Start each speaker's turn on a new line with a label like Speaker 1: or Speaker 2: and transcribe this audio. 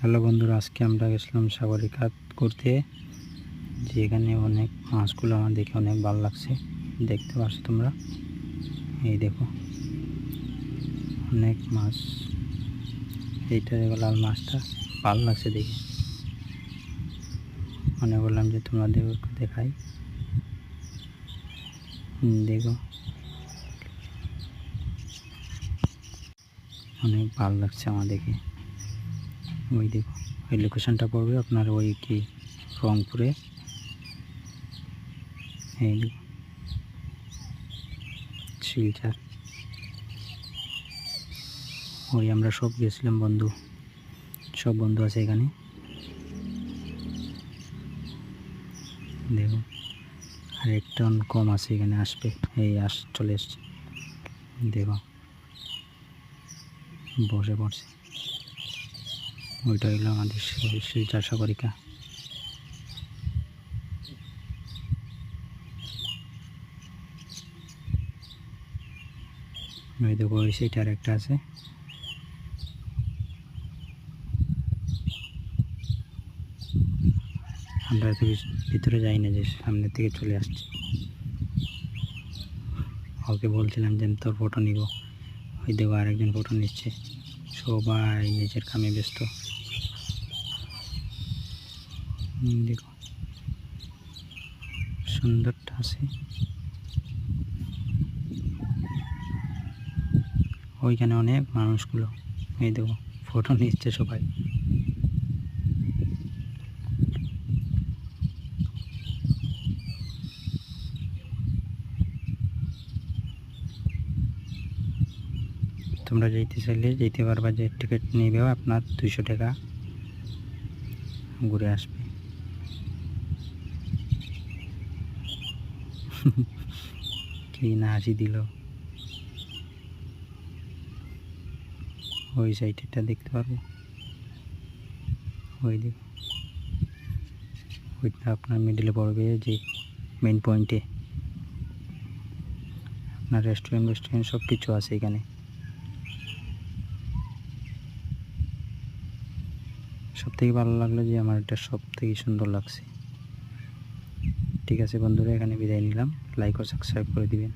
Speaker 1: Hello বন্ধুরা, আজকে আমরা গেছিলাম সাগরিকা করতে। যে এখানে অনেক মাছগুলো আমার দেখে অনেক ভালো লাগছে, দেখতে পাচ্ছ তোমরা। এই দেখো অনেক মাছ, এইটা দেখো লাল মাছটা ভালো লাগছে দেখে, মনে করলাম যে তোমাদের দেখাই। দেখো অনেক ভালো লাগছে আমার দেখে। ওই দেখো ওই লোকেশনটা পড়বে আপনার ওই কি রংপুরে। এই দেখো শিলচর, ওই আমরা সব গেছিলাম বন্ধু, সব বন্ধু আছে এখানে। দেখো আর এক টন কম আছে এখানে, আসবে এই চলে এসছে। দেখো বসে পড়ছে, ওইটা হইলো আমাদের শিলচর সাগরিকা। ওই দেখো ওই সাইডে আর একটা আছে। আমরা এত ভিতরে যাই না, যে সামনে থেকে চলে আসছি। ওকে বলছিলাম যে তোর ফটো নিব, ওই দেখো আরেকজন ফটো নিচ্ছে, সবাই নিজের কামে ব্যস্ত। দেখো সুন্দরটা আছে, ওইখানে অনেক মানুষগুলো, এই দেখো ফটো নিচ্ছে সবাই। তোমরা যেতে চাইলে যেতে পারবা, যে টিকিট নেবে আপনার 200 টাকা, ঘুরে আসবে। কি না হাসি দিল। ওই সাইডটা দেখতে পারবো, ওই দিক ওইটা আপনার মিডিলে পড়বে, যে মেইন পয়েন্টে আপনার রেস্টুরেন্ট সব কিছু আছে এখানে। সবথেকে ভালো লাগলো যে আমার এটা সবথেকে সুন্দর লাগছে। ঠিক আছে বন্ধুরা, এখানে বিদায় নিলাম, লাইক ও সাবস্ক্রাইব করে দিবেন।